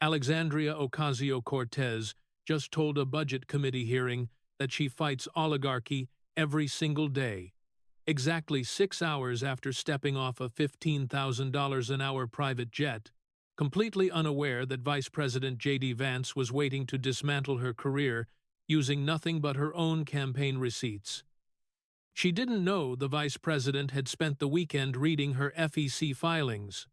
Alexandria Ocasio-Cortez just told a budget committee hearing that she fights oligarchy every single day, exactly 6 hours after stepping off a $15,000 an hour private jet, completely unaware that Vice President JD Vance was waiting to dismantle her career using nothing but her own campaign receipts. She didn't know the vice president had spent the weekend reading her FEC filings.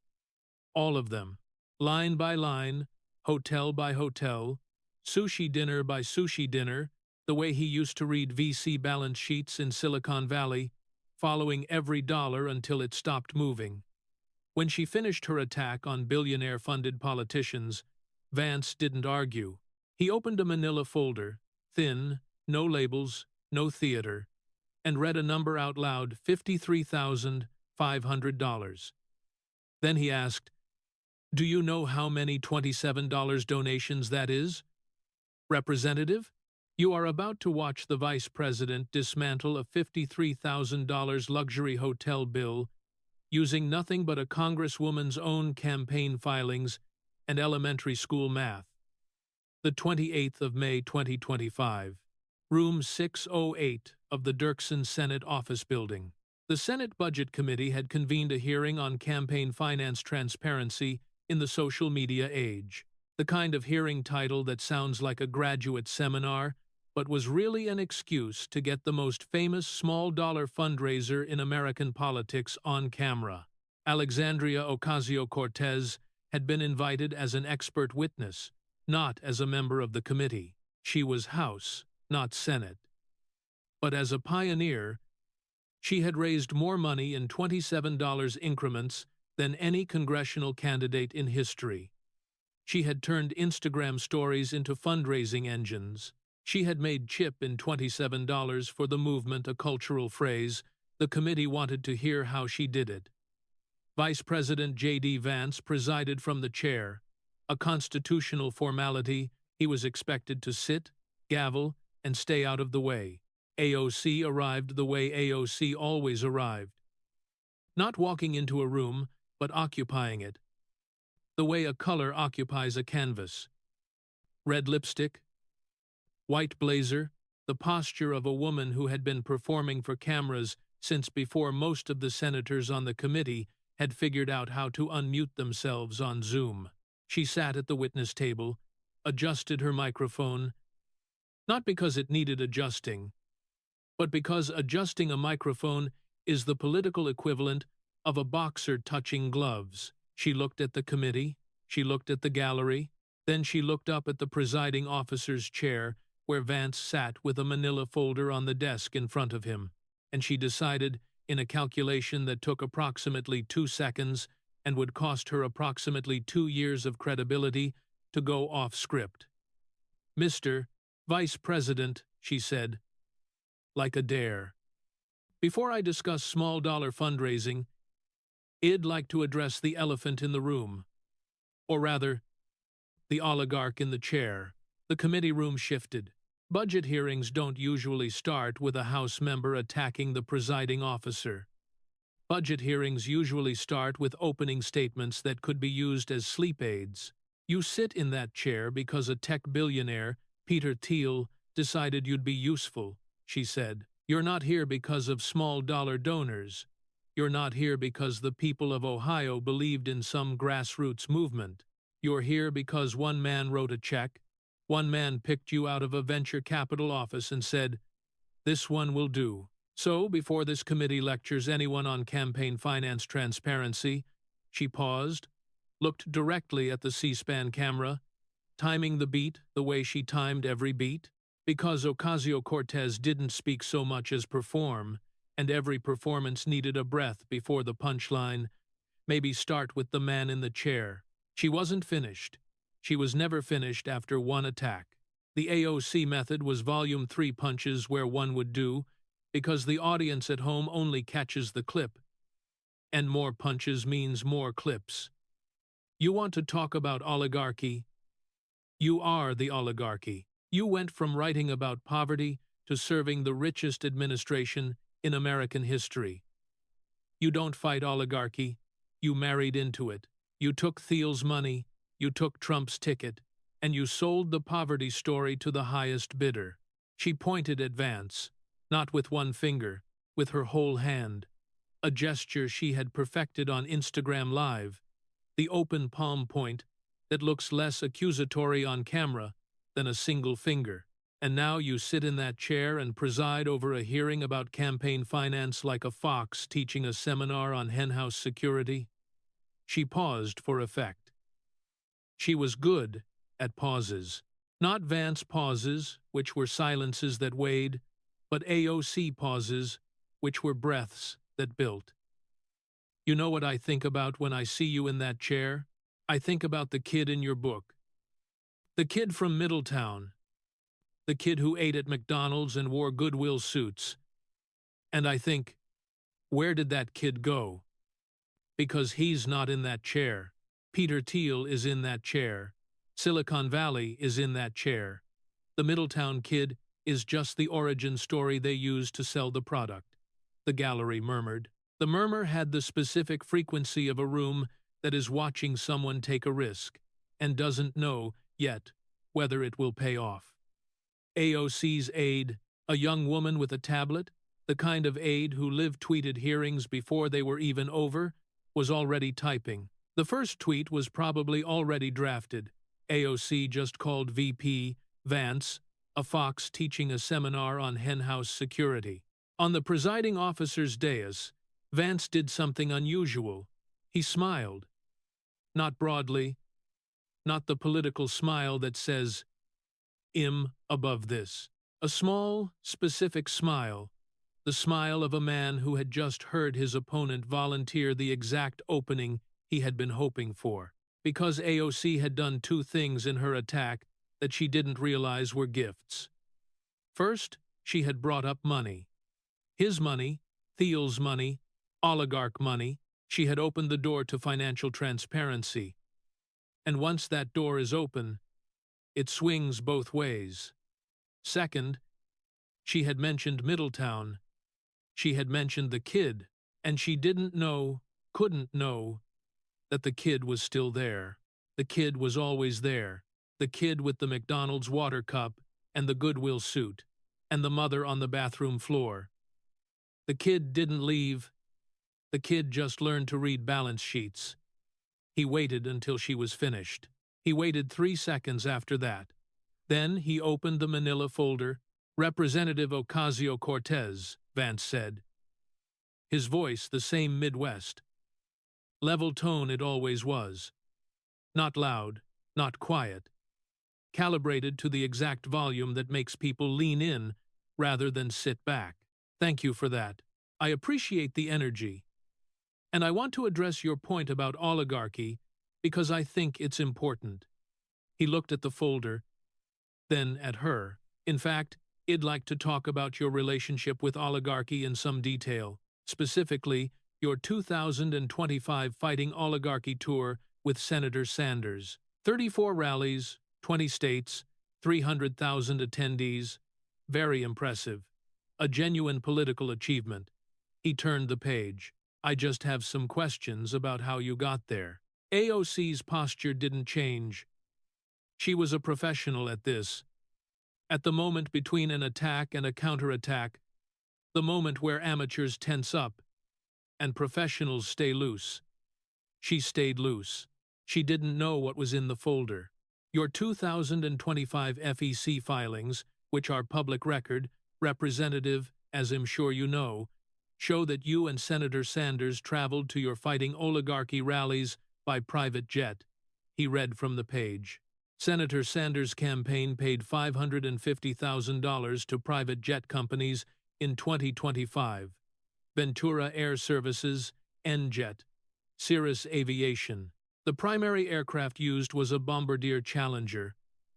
All of them, line by line, hotel by hotel, sushi dinner by sushi dinner, the way he used to read VC balance sheets in Silicon Valley, following every dollar until it stopped moving. When she finished her attack on billionaire-funded politicians, Vance didn't argue. He opened a manila folder, thin, no labels, no theater, and read a number out loud, $53,500. Then he asked, "Do you know how many $27 donations that is? Representative, you are about to watch the vice president dismantle a $53,000 luxury hotel bill using nothing but a congresswoman's own campaign filings and elementary school math." The 28th of May 2025. Room 608 of the Dirksen Senate Office Building. The Senate Budget Committee had convened a hearing on campaign finance transparency in the social media age. The kind of hearing title that sounds like a graduate seminar, but was really an excuse to get the most famous small-dollar fundraiser in American politics on camera. Alexandria Ocasio-Cortez had been invited as an expert witness, not as a member of the committee. She was House, not Senate. But as a pioneer, she had raised more money in $27 increments than any congressional candidate in history. She had turned Instagram stories into fundraising engines. She had made chip in $27 for the movement a cultural phrase. The committee wanted to hear how she did it. Vice President JD Vance presided from the chair. A constitutional formality, he was expected to sit, gavel, and stay out of the way. AOC arrived the way AOC always arrived. Not walking into a room, but occupying it. The way a color occupies a canvas. Red lipstick, white blazer, the posture of a woman who had been performing for cameras since before most of the senators on the committee had figured out how to unmute themselves on Zoom. She sat at the witness table, adjusted her microphone, not because it needed adjusting, but because adjusting a microphone is the political equivalent of a boxer touching gloves. She looked at the committee, she looked at the gallery, then she looked up at the presiding officer's chair where Vance sat with a manila folder on the desk in front of him, and she decided, in a calculation that took approximately 2 seconds and would cost her approximately 2 years of credibility, to go off script. "Mr. Vice President," she said, like a dare. "Before I discuss small-dollar fundraising, I'd like to address the elephant in the room. Or rather, the oligarch in the chair." The committee room shifted. Budget hearings don't usually start with a House member attacking the presiding officer. Budget hearings usually start with opening statements that could be used as sleep aids. "You sit in that chair because a tech billionaire, Peter Thiel, decided you'd be useful," she said. "You're not here because of small-dollar donors. You're not here because the people of Ohio believed in some grassroots movement. You're here because one man wrote a check. One man picked you out of a venture capital office and said, 'This one will do.' So, before this committee lectures anyone on campaign finance transparency," she paused, looked directly at the C-SPAN camera, timing the beat the way she timed every beat, because Ocasio-Cortez didn't speak so much as perform, and every performance needed a breath before the punchline. Maybe start with the man in the chair. She wasn't finished. She was never finished after one attack. The AOC method was volume 3 punches where one would do, because the audience at home only catches the clip. And more punches means more clips. You want to talk about oligarchy? You are the oligarchy. You went from writing about poverty to serving the richest administration in American history. You don't fight oligarchy. You married into it. You took Thiel's money. You took Trump's ticket, and you sold the poverty story to the highest bidder. She pointed at Vance, not with one finger, with her whole hand, a gesture she had perfected on Instagram Live, the open palm point that looks less accusatory on camera than a single finger. And now you sit in that chair and preside over a hearing about campaign finance like a fox teaching a seminar on henhouse security? She paused for effect. She was good at pauses. Not Vance pauses, which were silences that weighed, but AOC pauses, which were breaths that built. You know what I think about when I see you in that chair? I think about the kid in your book. The kid from Middletown. The kid who ate at McDonald's and wore Goodwill suits. And I think, where did that kid go? Because he's not in that chair. Peter Thiel is in that chair. Silicon Valley is in that chair. The Middletown kid is just the origin story they used to sell the product. The gallery murmured. The murmur had the specific frequency of a room that is watching someone take a risk and doesn't know, yet, whether it will pay off. AOC's aide, a young woman with a tablet, the kind of aide who live-tweeted hearings before they were even over, was already typing. The first tweet was probably already drafted. AOC just called VP Vance a fox teaching a seminar on henhouse security. On the presiding officer's dais, Vance did something unusual. He smiled. Not broadly, not the political smile that says, "Im above this." A small, specific smile, the smile of a man who had just heard his opponent volunteer the exact opening he had been hoping for. Because AOC had done two things in her attack that she didn't realize were gifts. First, she had brought up money. His money, Thiel's money, oligarch money. She had opened the door to financial transparency. And once that door is open, it swings both ways. Second, she had mentioned Middletown. She had mentioned the kid, and she didn't know, couldn't know, that the kid was still there. The kid was always there. The kid with the McDonald's water cup and the Goodwill suit, and the mother on the bathroom floor. The kid didn't leave. The kid just learned to read balance sheets. He waited until she was finished. He waited 3 seconds after that. Then he opened the manila folder. "Representative Ocasio-Cortez," Vance said. His voice the same Midwest. Level tone it always was. Not loud, not quiet. Calibrated to the exact volume that makes people lean in rather than sit back. Thank you for that. I appreciate the energy. And I want to address your point about oligarchy because I think it's important. He looked at the folder, then at her. In fact, I'd like to talk about your relationship with oligarchy in some detail, specifically your 2025 Fighting Oligarchy tour with Senator Sanders. 34 rallies, 20 states, 300,000 attendees. Very impressive. A genuine political achievement. He turned the page. I just have some questions about how you got there. AOC's posture didn't change. She was a professional at this. At the moment between an attack and a counterattack, the moment where amateurs tense up and professionals stay loose. She stayed loose. She didn't know what was in the folder. Your 2025 FEC filings, which are public record, Representative, as I'm sure you know, show that you and Senator Sanders traveled to your Fighting Oligarchy rallies by private jet. He read from the page. Senator Sanders' campaign paid $550,000 to private jet companies in 2025. Ventura Air Services, NJet, Cirrus Aviation. The primary aircraft used was a Bombardier Challenger,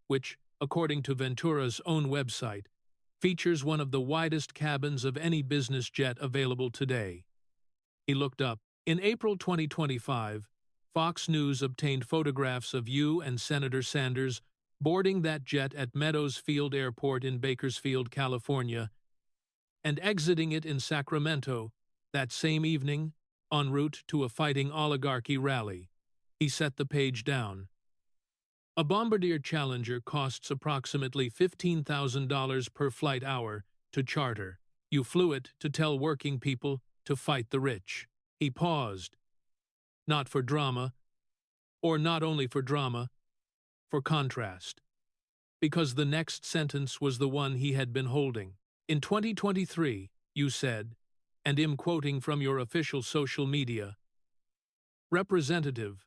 which, according to Ventura's own website, features one of the widest cabins of any business jet available today. He looked up. In April 2025, Fox News obtained photographs of you and Senator Sanders boarding that jet at Meadows Field Airport in Bakersfield, California, and exiting it in Sacramento that same evening en route to a Fighting Oligarchy rally. He set the page down. A Bombardier Challenger costs approximately $15,000 per flight hour to charter. You flew it to tell working people to fight the rich. He paused. Not for drama, or not only for drama, for contrast. Because the next sentence was the one he had been holding. In 2023, you said, and I'm quoting from your official social media, "Representative,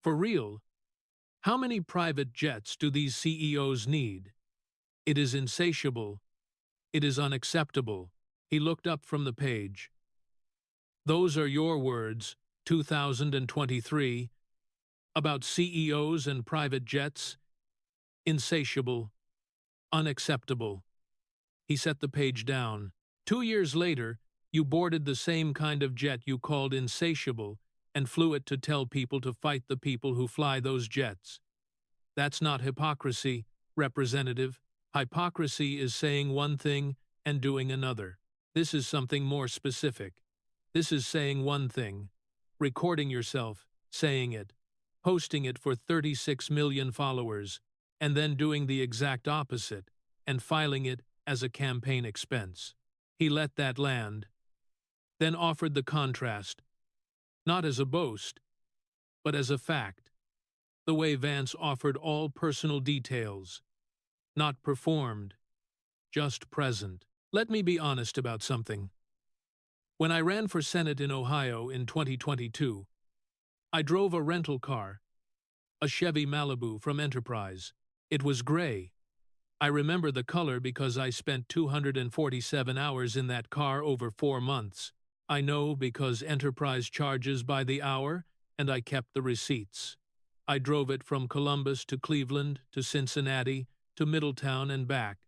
for real, how many private jets do these CEOs need? It is insatiable. It is unacceptable." He looked up from the page. Those are your words, 2023, about CEOs and private jets? Insatiable. Unacceptable. He set the page down. 2 years later, you boarded the same kind of jet you called insatiable and flew it to tell people to fight the people who fly those jets. That's not hypocrisy, Representative. Hypocrisy is saying one thing and doing another. This is something more specific. This is saying one thing, recording yourself, saying it, posting it for 36 million followers, and then doing the exact opposite and filing it as a campaign expense. He let that land, then offered the contrast, not as a boast, but as a fact, the way Vance offered all personal details, not performed, just present. Let me be honest about something. When I ran for Senate in Ohio in 2022, I drove a rental car, a Chevy Malibu from Enterprise. It was gray. I remember the color because I spent 247 hours in that car over 4 months. I know because Enterprise charges by the hour, and I kept the receipts. I drove it from Columbus to Cleveland, to Cincinnati, to Middletown and back.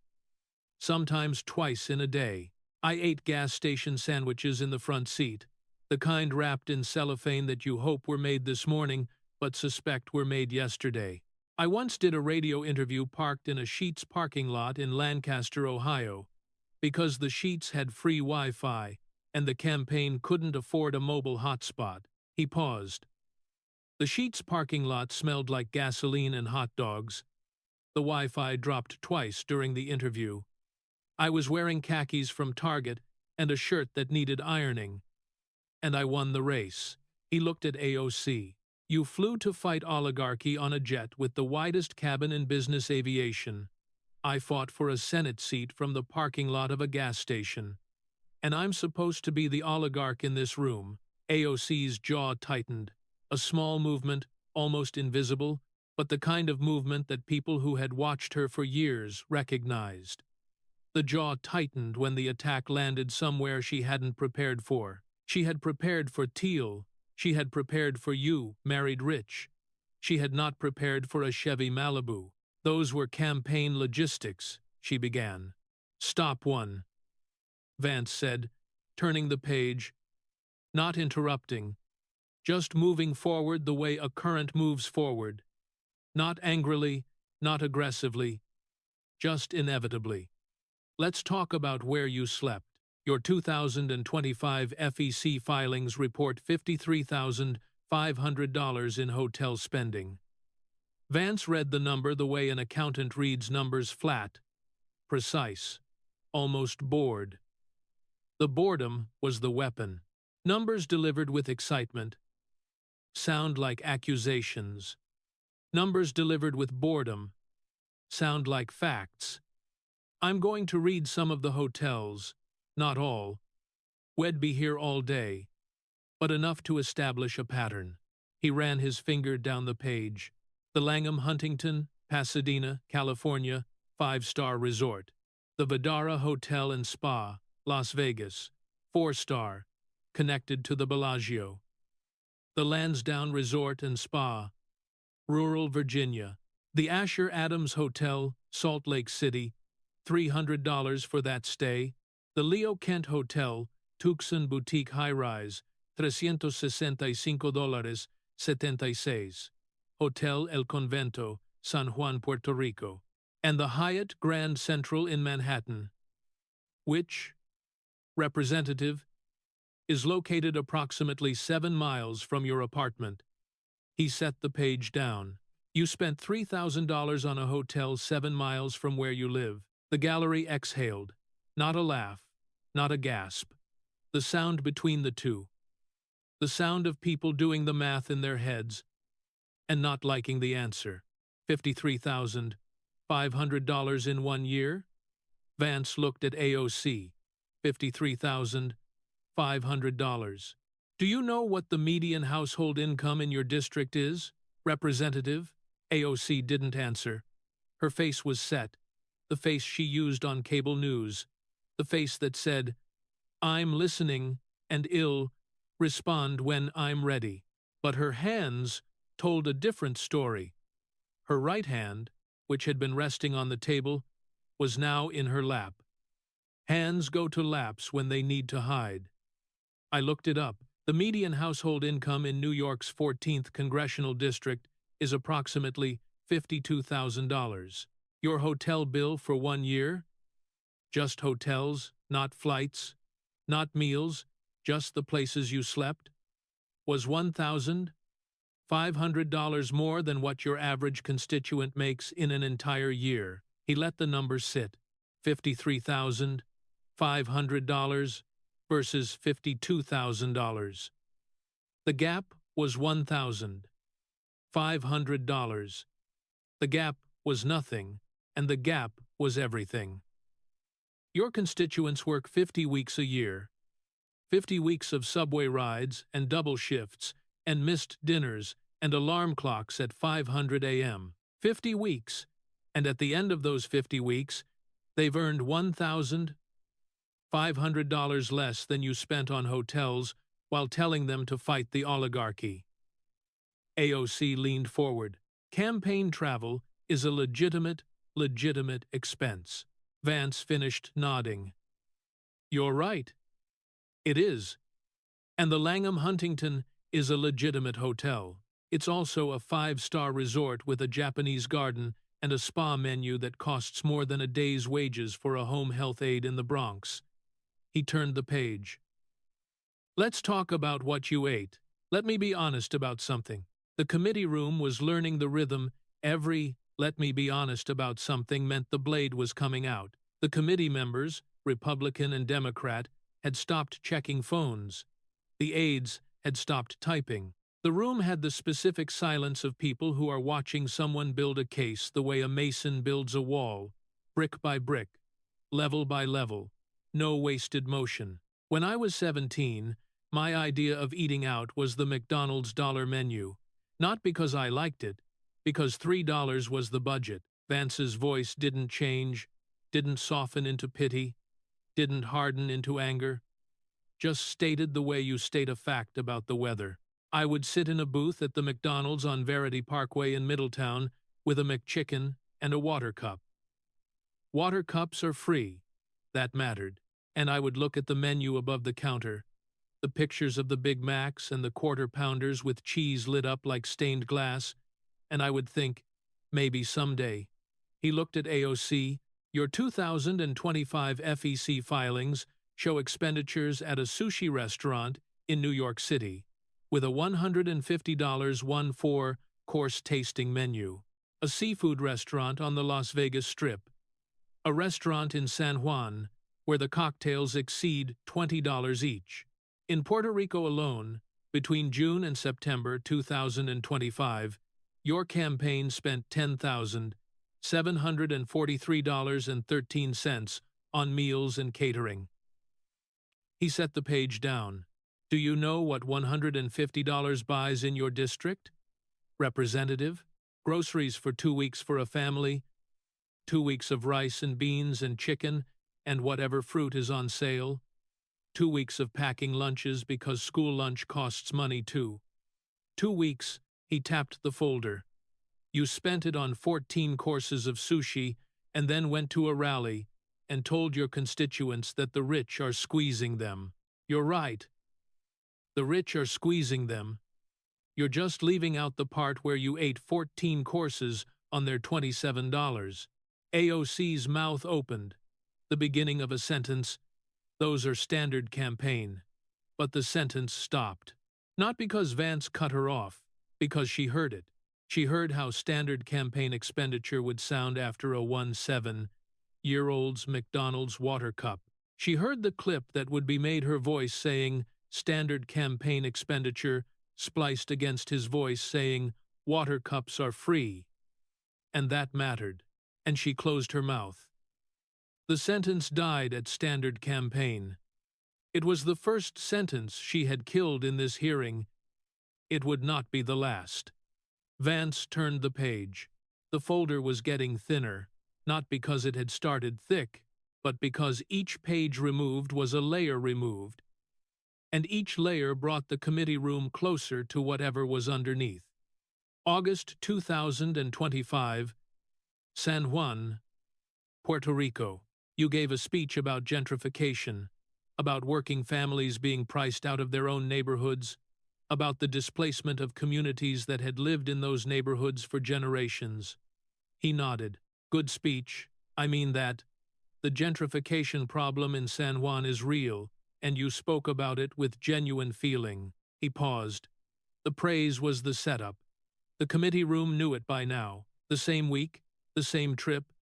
Sometimes twice in a day. I ate gas station sandwiches in the front seat, the kind wrapped in cellophane that you hope were made this morning, but suspect were made yesterday. I once did a radio interview parked in a Sheetz parking lot in Lancaster, Ohio, because the Sheetz had free Wi-Fi, and the campaign couldn't afford a mobile hotspot. He paused. The Sheetz parking lot smelled like gasoline and hot dogs. The Wi-Fi dropped twice during the interview. I was wearing khakis from Target and a shirt that needed ironing. And I won the race. He looked at AOC. You flew to fight oligarchy on a jet with the widest cabin in business aviation. I fought for a Senate seat from the parking lot of a gas station. And I'm supposed to be the oligarch in this room. AOC's jaw tightened. A small movement, almost invisible, but the kind of movement that people who had watched her for years recognized. The jaw tightened when the attack landed somewhere she hadn't prepared for. She had prepared for Teal. She had prepared for you, married rich. She had not prepared for a Chevy Malibu. Those were campaign logistics, she began. Stop one, Vance said, turning the page, not interrupting, just moving forward the way a current moves forward. Not angrily, not aggressively, just inevitably. Let's talk about where you slept. Your 2025 FEC filings report $53,500 in hotel spending. Vance read the number the way an accountant reads numbers, flat, precise, almost bored. The boredom was the weapon. Numbers delivered with excitement sound like accusations. Numbers delivered with boredom sound like facts. I'm going to read some of the hotels, not all. We'd be here all day, but enough to establish a pattern. He ran his finger down the page. The Langham Huntington, Pasadena, California, 5-star resort. The Vdara Hotel and Spa, Las Vegas, 4-star, connected to the Bellagio. The Lansdowne Resort and Spa, rural Virginia. The Asher Adams Hotel, Salt Lake City, $300 for that stay. The Leo Kent Hotel, Tucson Boutique High Rise, $365.76. Hotel El Convento, San Juan, Puerto Rico. And the Hyatt Grand Central in Manhattan, which, Representative, is located approximately 7 miles from your apartment. He set the page down. You spent $3,000 on a hotel 7 miles from where you live. The gallery exhaled. Not a laugh, not a gasp. The sound between the two. The sound of people doing the math in their heads and not liking the answer. $53,500 in 1 year? Vance looked at AOC. $53,500. Do you know what the median household income in your district is, Representative? AOC didn't answer. Her face was set, the face she used on cable news, the face that said, "I'm listening and ill, respond when I'm ready." But her hands told a different story. Her right hand, which had been resting on the table, was now in her lap. Hands go to laps when they need to hide. I looked it up. The median household income in New York's 14th congressional district is approximately $52,000. Your hotel bill for 1 year? Just hotels, not flights, not meals, just the places you slept? Was $1,500 more than what your average constituent makes in an entire year. He let the number sit. $53,500 versus $52,000. The gap was $1,500. The gap was nothing, and the gap was everything. Your constituents work 50 weeks a year. 50 weeks of subway rides and double shifts and missed dinners and alarm clocks at 500 a.m. 50 weeks, and at the end of those 50 weeks, they've earned $1,500 less than you spent on hotels while telling them to fight the oligarchy. AOC leaned forward. Campaign travel is a legitimate expense. Vance finished nodding. You're right. It is. And the Langham Huntington is a legitimate hotel. It's also a 5-star resort with a Japanese garden and a spa menu that costs more than a day's wages for a home health aide in the Bronx. He turned the page. Let's talk about what you ate. Let me be honest about something. The committee room was learning the rhythm. Every "let me be honest about something" meant the blade was coming out. The committee members, Republican and Democrat, had stopped checking phones. The aides had stopped typing. The room had the specific silence of people who are watching someone build a case the way a mason builds a wall, brick by brick, level by level, no wasted motion. When I was 17, my idea of eating out was the McDonald's dollar menu. Not because I liked it, because $3 was the budget. Vance's voice didn't change, didn't soften into pity, didn't harden into anger. Just stated the way you state a fact about the weather. I would sit in a booth at the McDonald's on Verity Parkway in Middletown with a McChicken and a water cup. Water cups are free. That mattered. And I would look at the menu above the counter, the pictures of the Big Macs and the Quarter Pounders with cheese lit up like stained glass, and I would think, maybe someday. He looked at AOC. Your 2025 FEC filings show expenditures at a sushi restaurant in New York City, with a $150 1-4-course tasting menu, a seafood restaurant on the Las Vegas Strip, a restaurant in San Juan where the cocktails exceed $20 each. In Puerto Rico alone, between June and September 2025, your campaign spent $10,743.13 on meals and catering. He set the page down. Do you know what $150 buys in your district? Representative? Groceries for 2 weeks for a family, 2 weeks of rice and beans and chicken and whatever fruit is on sale, 2 weeks of packing lunches because school lunch costs money too. 2 weeks, he tapped the folder. You spent it on 14 courses of sushi and then went to a rally and told your constituents that the rich are squeezing them. You're right. The rich are squeezing them. You're just leaving out the part where you ate 14 courses on their $27. AOC's mouth opened, the beginning of a sentence. Those are standard campaign. But the sentence stopped. Not because Vance cut her off, because she heard it. She heard how standard campaign expenditure would sound after a 17-year-old's McDonald's water cup. She heard the clip that would be made her voice saying standard campaign expenditure spliced against his voice saying water cups are free. And that mattered. And she closed her mouth. The sentence died at standard campaign. It was the first sentence she had killed in this hearing. It would not be the last. Vance turned the page. The folder was getting thinner, not because it had started thick, but because each page removed was a layer removed, and each layer brought the committee room closer to whatever was underneath. August 2025, San Juan, Puerto Rico. You gave a speech about gentrification, about working families being priced out of their own neighborhoods, about the displacement of communities that had lived in those neighborhoods for generations. He nodded. Good speech. I mean that. The gentrification problem in San Juan is real, and you spoke about it with genuine feeling. He paused. The praise was the setup. The committee room knew it by now. The same week, the same trip.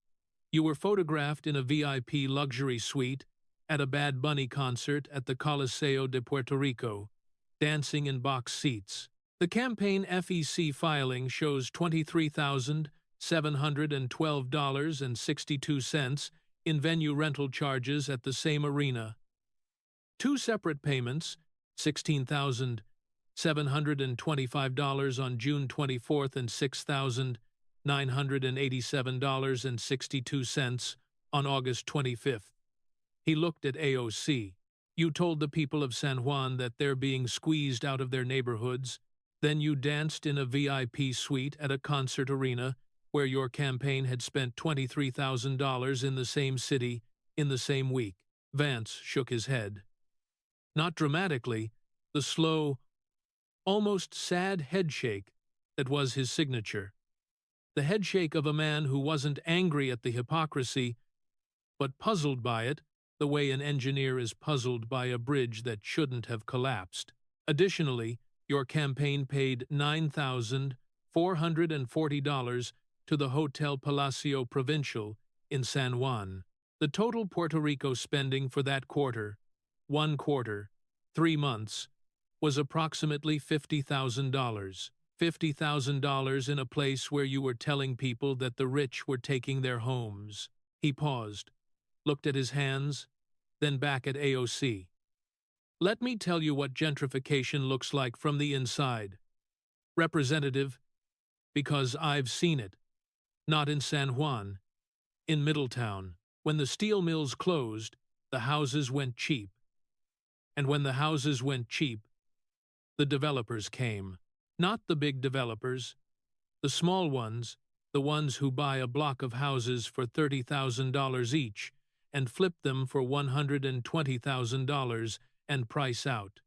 You were photographed in a VIP luxury suite at a Bad Bunny concert at the Coliseo de Puerto Rico, dancing in box seats. The campaign FEC filing shows $23,712.62 in venue rental charges at the same arena. Two separate payments, $16,725 on June 24th and $6,987.62 on August 25th. He looked at AOC. You told the people of San Juan that they're being squeezed out of their neighborhoods. Then you danced in a VIP suite at a concert arena where your campaign had spent $23,000 in the same city in the same week. Vance shook his head. Not dramatically, the slow, almost sad headshake that was his signature. The headshake of a man who wasn't angry at the hypocrisy, but puzzled by it, the way an engineer is puzzled by a bridge that shouldn't have collapsed. Additionally, your campaign paid $9,440 to the Hotel Palacio Provincial in San Juan. The total Puerto Rico spending for that quarter, 1 quarter, 3 months, was approximately $50,000. $50,000 in a place where you were telling people that the rich were taking their homes. He paused, looked at his hands, then back at AOC. Let me tell you what gentrification looks like from the inside. Representative, because I've seen it. Not in San Juan. In Middletown. When the steel mills closed, the houses went cheap. And when the houses went cheap, the developers came. Not the big developers. The small ones, the ones who buy a block of houses for $30,000 each and flip them for $120,000 and price out.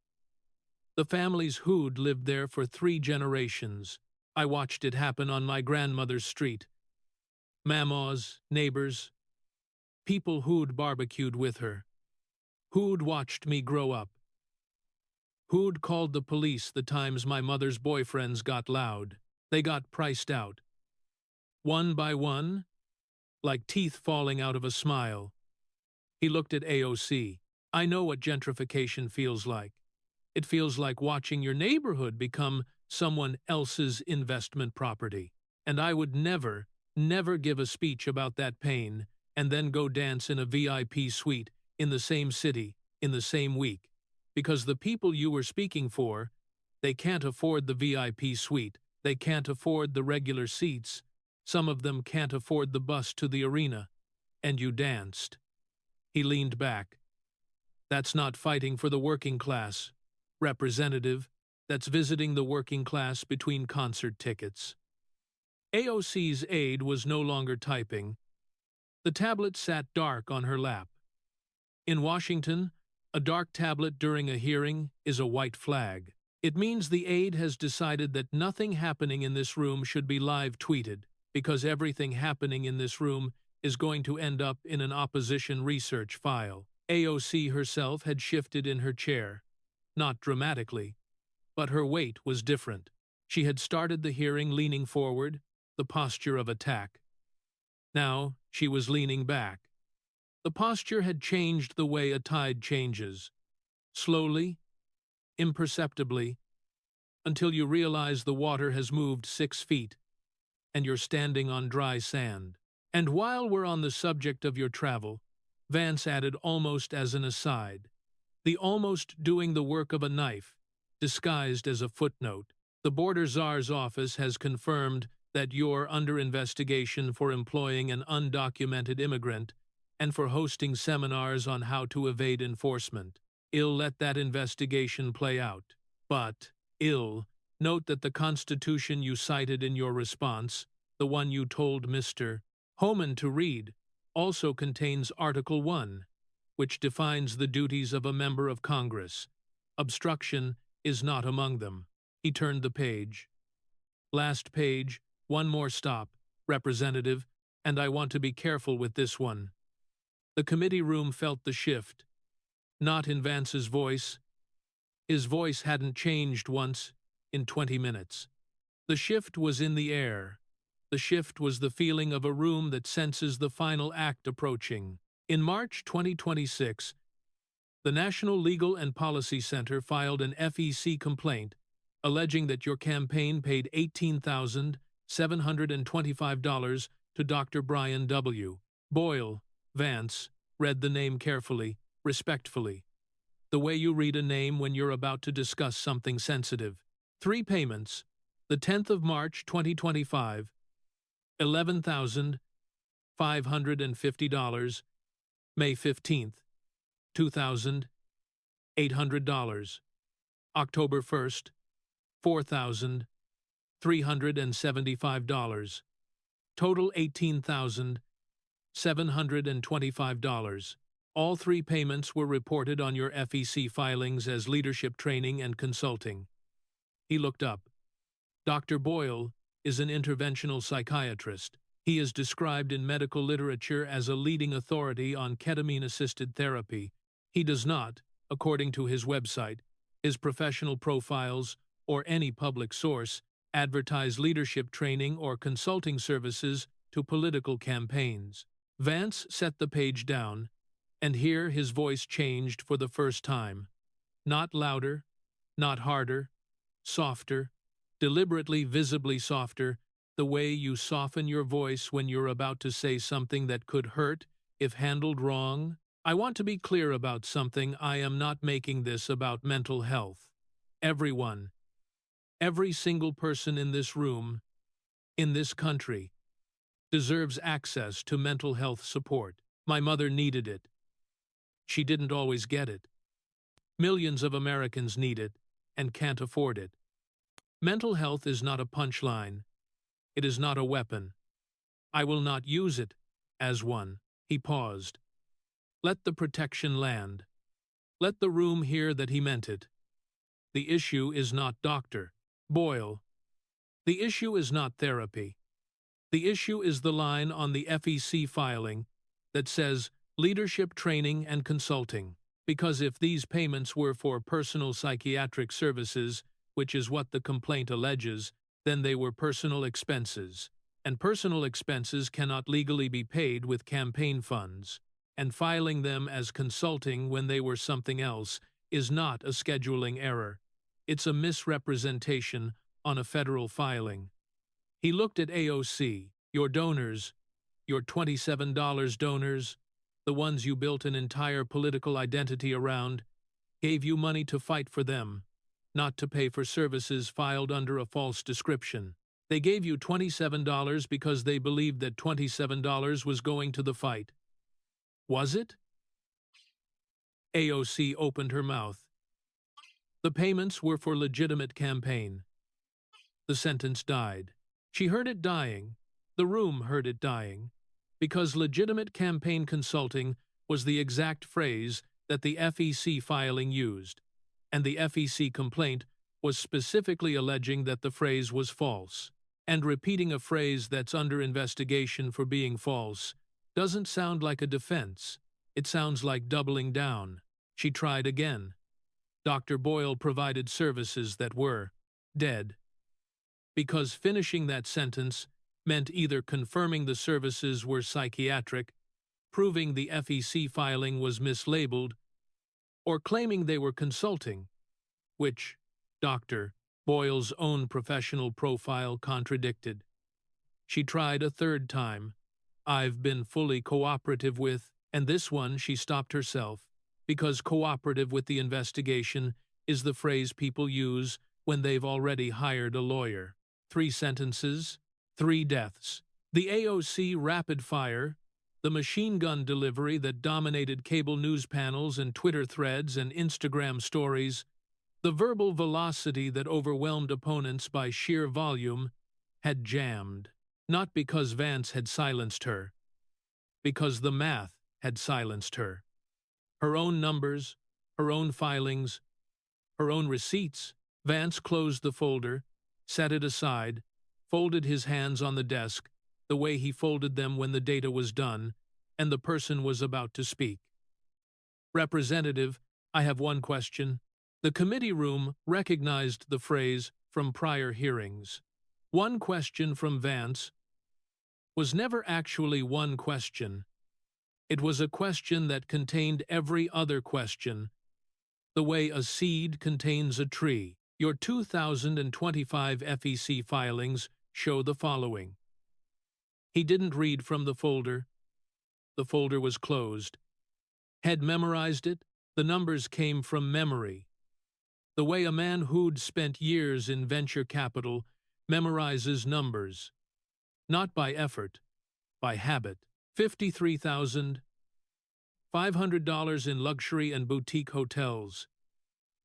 The families who'd lived there for 3 generations. I watched it happen on my grandmother's street. Mamaws, neighbors, people who'd barbecued with her, who'd watched me grow up, who'd called the police the times my mother's boyfriends got loud. They got priced out. One by one, like teeth falling out of a smile. He looked at AOC. I know what gentrification feels like. It feels like watching your neighborhood become someone else's investment property. And I would never give a speech about that pain and then go dance in a VIP suite in the same city in the same week. Because the people you were speaking for, they can't afford the VIP suite. They can't afford the regular seats. Some of them can't afford the bus to the arena. And you danced. He leaned back. That's not fighting for the working class, representative. That's visiting the working class between concert tickets. AOC's aide was no longer typing. The tablet sat dark on her lap. In Washington, a dark tablet during a hearing is a white flag. It means the aide has decided that nothing happening in this room should be live tweeted, because everything happening in this room is going to end up in an opposition research file. AOC herself had shifted in her chair. Not dramatically, but her weight was different. She had started the hearing leaning forward, the posture of attack. Now she was leaning back. The posture had changed the way a tide changes. Slowly, imperceptibly, until you realize the water has moved 6 feet, and you're standing on dry sand. And while we're on the subject of your travel, Vance added almost as an aside, the almost doing the work of a knife, disguised as a footnote. The Border Czar's office has confirmed that you're under investigation for employing an undocumented immigrant and for hosting seminars on how to evade enforcement. I'll let that investigation play out. But, note that the Constitution you cited in your response, the one you told Mr. Homan to read, also contains Article 1, which defines the duties of a member of Congress. Obstruction is not among them. He turned the page. Last page, one more stop, Representative, and I want to be careful with this one. The committee room felt the shift. Not in Vance's voice. His voice hadn't changed once in 20 minutes. The shift was in the air. The shift was the feeling of a room that senses the final act approaching. In March 2026, the National Legal and Policy Center filed an FEC complaint alleging that your campaign paid $18,725 to Dr. Brian W. Boyle. Vance read the name carefully, respectfully, the way you read a name when you're about to discuss something sensitive. 3 payments, the 10th of March 2025, $11,550, May 15th, $2,800, October 1st, $4,375, total $18,725. All 3 payments were reported on your FEC filings as leadership training and consulting. He looked up. Dr. Boyle is an interventional psychiatrist. He is described in medical literature as a leading authority on ketamine-assisted therapy. He does not, according to his website, his professional profiles, or any public source, advertise leadership training or consulting services to political campaigns. Vance set the page down, and here his voice changed for the first time. Not louder, not harder, softer, deliberately visibly softer, the way you soften your voice when you're about to say something that could hurt if handled wrong. I want to be clear about something. I am not making this about mental health. Everyone, every single person in this room, in this country, deserves access to mental health support. My mother needed it. She didn't always get it. Millions of Americans need it and can't afford it. Mental health is not a punchline. It is not a weapon. I will not use it as one. He paused. Let the protection land. Let the room hear that he meant it. The issue is not Dr. Boyle. The issue is not therapy. The issue is the line on the FEC filing that says leadership training and consulting. Because if these payments were for personal psychiatric services, which is what the complaint alleges, then they were personal expenses. And personal expenses cannot legally be paid with campaign funds. And filing them as consulting when they were something else is not a scheduling error. It's a misrepresentation on a federal filing. He looked at AOC, your donors, your $27 donors, the ones you built an entire political identity around, gave you money to fight for them, not to pay for services filed under a false description. They gave you $27 because they believed that $27 was going to the fight. Was it? AOC opened her mouth. The payments were for legitimate campaign. The sentence died. She heard it dying. The room heard it dying. Because legitimate campaign consulting was the exact phrase that the FEC filing used, and the FEC complaint was specifically alleging that the phrase was false. And repeating a phrase that's under investigation for being false doesn't sound like a defense. It sounds like doubling down. She tried again. Dr. Boyle provided services that were dead. because finishing that sentence meant either confirming the services were psychiatric, proving the FEC filing was mislabeled, or claiming they were consulting, which Dr. Boyle's own professional profile contradicted. She tried a third time. I've been fully cooperative with, and this one she stopped herself, because cooperative with the investigation is the phrase people use when they've already hired a lawyer. 3 sentences, 3 deaths. The AOC rapid fire, the machine gun delivery that dominated cable news panels and Twitter threads and Instagram stories, the verbal velocity that overwhelmed opponents by sheer volume, had jammed. Not because Vance had silenced her, because the math had silenced her. Her own numbers, her own filings, her own receipts. Vance closed the folder, set it aside, folded his hands on the desk, the way he folded them when the data was done, and the person was about to speak. Representative, I have one question. The committee room recognized the phrase from prior hearings. One question from Vance was never actually one question. It was a question that contained every other question, the way a seed contains a tree. Your 2025 FEC filings show the following. He didn't read from the folder. The folder was closed. Had memorized it. The numbers came from memory. The way a man who'd spent years in venture capital memorizes numbers. Not by effort, by habit. $53,500 in luxury and boutique hotels.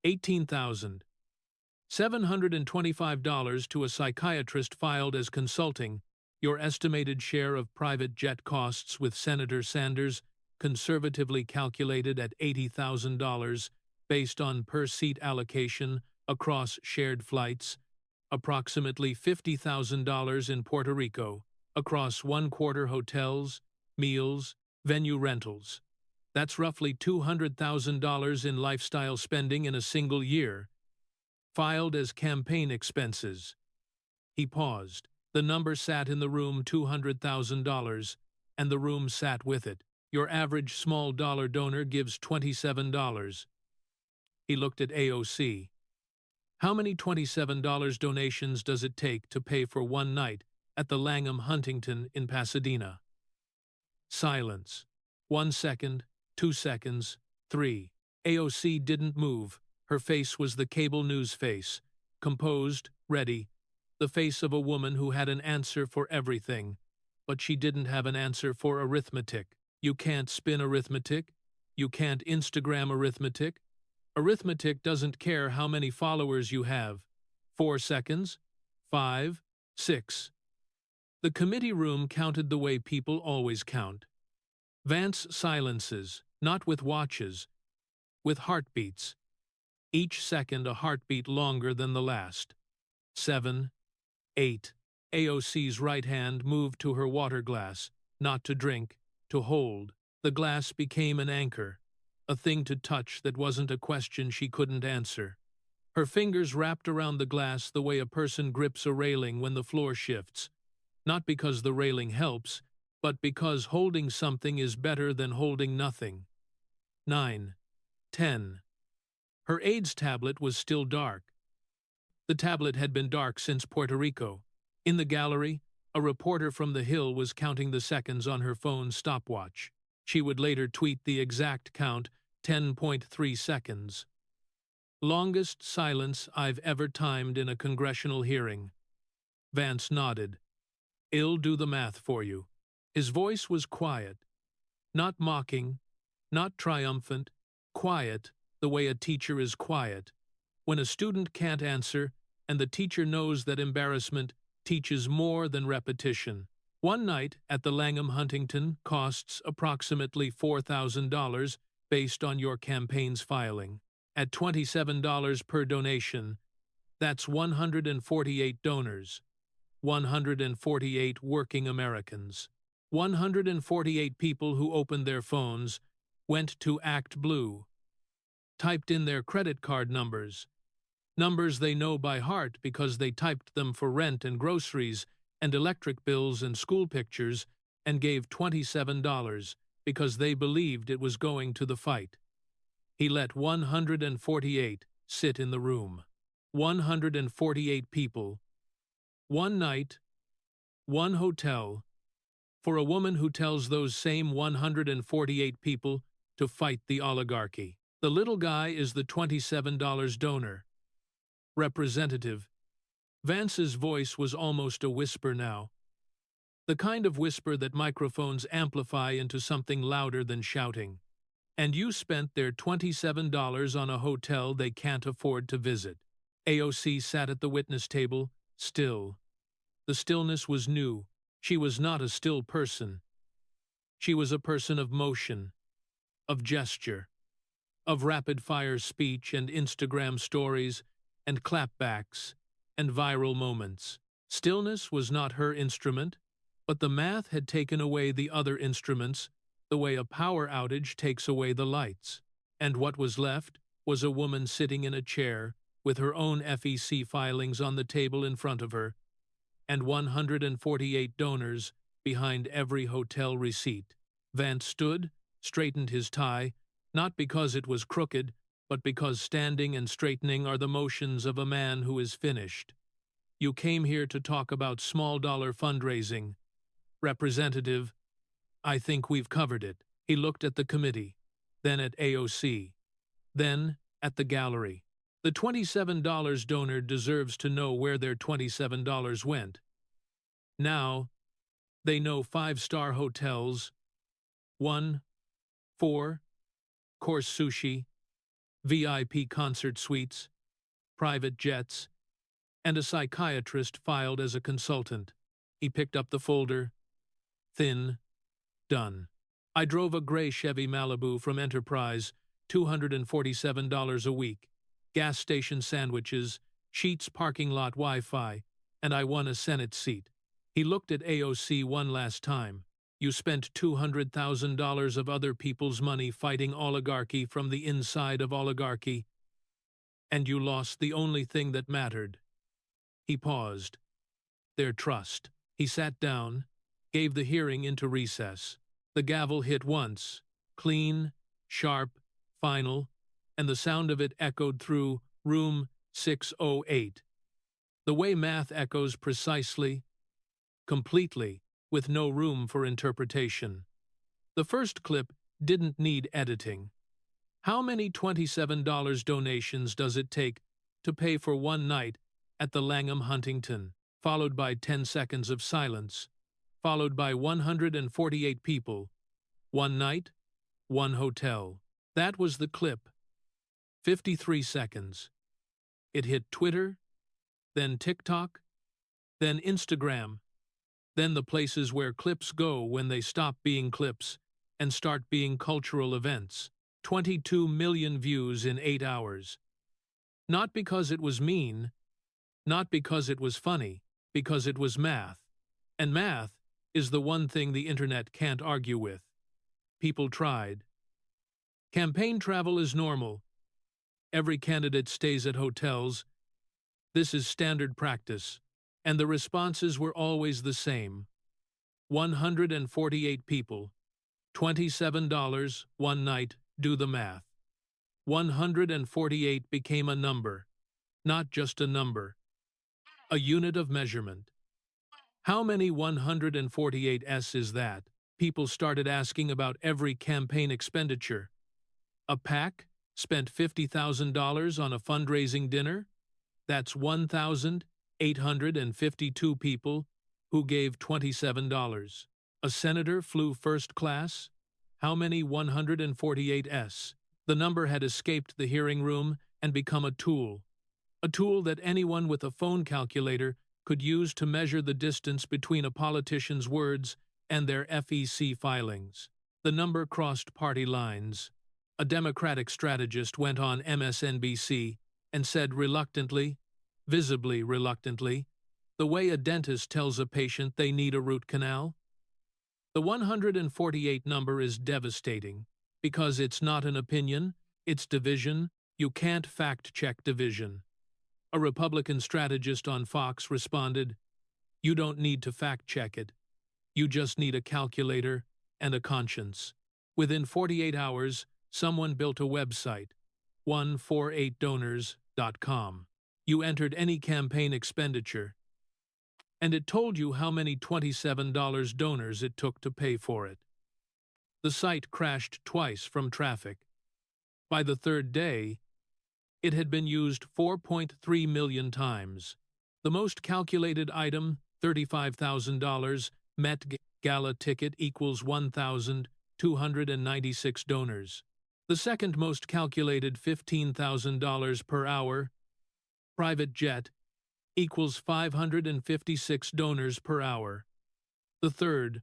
$18,725 to a psychiatrist filed as consulting. Your estimated share of private jet costs with Senator Sanders conservatively calculated at $80,000 based on per-seat allocation across shared flights. Approximately $50,000 in Puerto Rico, across 1/4 hotels, meals, venue rentals. That's roughly $200,000 in lifestyle spending in a single year, filed as campaign expenses. He paused. The number sat in the room, $200,000, and the room sat with it. Your average small dollar donor gives $27. He looked at AOC. How many $27 donations does it take to pay for one night at the Langham Huntington in Pasadena? Silence. 1 second, 2 seconds, 3. AOC didn't move. Her face was the cable news face, composed, ready, the face of a woman who had an answer for everything, but she didn't have an answer for arithmetic. You can't spin arithmetic. You can't Instagram arithmetic. Arithmetic doesn't care how many followers you have. 4 seconds? 5? 6? The committee room counted the way people always count. Vance silences, not with watches, with heartbeats. Each second a heartbeat longer than the last. 7, 8. AOC's right hand moved to her water glass, not to drink, to hold. The glass became an anchor, a thing to touch that wasn't a question she couldn't answer. Her fingers wrapped around the glass the way a person grips a railing when the floor shifts, not because the railing helps, but because holding something is better than holding nothing. 9, 10. Her AIDS tablet was still dark. The tablet had been dark since Puerto Rico. In the gallery, a reporter from the Hill was counting the seconds on her phone's stopwatch. She would later tweet the exact count, 10.3 seconds. Longest silence I've ever timed in a congressional hearing. Vance nodded. I'll do the math for you. His voice was quiet. Not mocking, not triumphant, quiet the way a teacher is quiet. When a student can't answer, and the teacher knows that embarrassment teaches more than repetition. One night at the Langham Huntington costs approximately $4,000 based on your campaign's filing. At $27 per donation, that's 148 donors, 148 working Americans, 148 people who opened their phones, went to Act Blue, typed in their credit card numbers, Numbers they know by heart because they typed them for rent and groceries and electric bills and school pictures and gave $27 because they believed it was going to the fight. He let 148 sit in the room. 148 people. One night, one hotel, for a woman who tells those same 148 people to fight the oligarchy. The little guy is the $27 donor. Representative. Vance's voice was almost a whisper now. The kind of whisper that microphones amplify into something louder than shouting. And you spent their $27 on a hotel they can't afford to visit. AOC sat at the witness table, still. The stillness was new. She was not a still person. She was a person of motion, of gesture, of rapid-fire speech and Instagram stories and clapbacks and viral moments. Stillness was not her instrument, but the math had taken away the other instruments, the way a power outage takes away the lights. And what was left was a woman sitting in a chair with her own FEC filings on the table in front of her, and 148 donors behind every hotel receipt. Vance stood, straightened his tie, not because it was crooked, but because standing and straightening are the motions of a man who is finished. You came here to talk about small-dollar fundraising. Representative, I think we've covered it. He looked at the committee, then at AOC, then at the gallery. The $27 donor deserves to know where their $27 went. Now, they know 5-star hotels, 1, 4, course sushi, VIP concert suites, private jets, and a psychiatrist filed as a consultant. He picked up the folder. Thin. Done. I drove a gray Chevy Malibu from Enterprise, $247 a week, gas station sandwiches, Sheets parking lot Wi-Fi, and I won a Senate seat. He looked at AOC one last time. You spent $200,000 of other people's money fighting oligarchy from the inside of oligarchy, and you lost the only thing that mattered. He paused. Their trust. He sat down, gave the hearing into recess. The gavel hit once, clean, sharp, final, and the sound of it echoed through room 608. The way math echoes precisely, completely, with no room for interpretation. The first clip didn't need editing. How many $27 donations does it take to pay for one night at the Langham Huntington, followed by 10 seconds of silence, followed by 148 people, one night, one hotel. That was the clip. 53 seconds. It hit Twitter, then TikTok, then Instagram, then the places where clips go when they stop being clips and start being cultural events. 22 million views in 8 hours. Not because it was mean, not because it was funny, because it was math. And math is the one thing the internet can't argue with. People tried. Campaign travel is normal. Every candidate stays at hotels. This is standard practice. And the responses were always the same. 148 people. $27 one night, do the math. 148 became a number. Not just a number. A unit of measurement. How many 148s is that? People started asking about every campaign expenditure. A PAC spent $50,000 on a fundraising dinner? That's 1,852 people who gave $27. A senator flew first class? How many 148s? The number had escaped the hearing room and become a tool that anyone with a phone calculator could use to measure the distance between a politician's words and their FEC filings. The number crossed party lines. A Democratic strategist went on MSNBC and said reluctantly, visibly reluctantly, the way a dentist tells a patient they need a root canal. The 148 number is devastating because it's not an opinion, it's division. You can't fact-check division. A Republican strategist on Fox responded, "You don't need to fact-check it. You just need a calculator and a conscience." Within 48 hours, someone built a website, 148donors.com. You entered any campaign expenditure, and it told you how many $27 donors it took to pay for it. The site crashed twice from traffic. By the third day, it had been used 4.3 million times. The most calculated item, $35,000, Met Gala ticket equals 1,296 donors. The second most calculated, $15,000 per hour, private jet, equals 556 donors per hour. The third,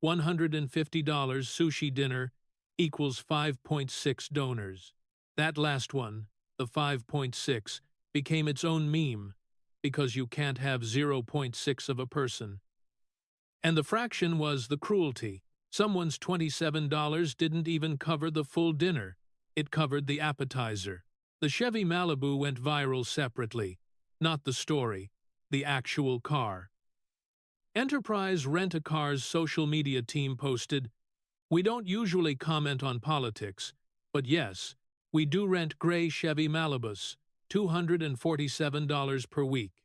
$150 sushi dinner, equals 5.6 donors. That last one, the 5.6, became its own meme, because you can't have 0.6 of a person. And the fraction was the cruelty. Someone's $27 didn't even cover the full dinner. It covered the appetizer. The Chevy Malibu went viral separately. Not the story, the actual car. Enterprise Rent-A-Car's social media team posted, "We don't usually comment on politics, but yes, we do rent gray Chevy Malibus, $247 per week."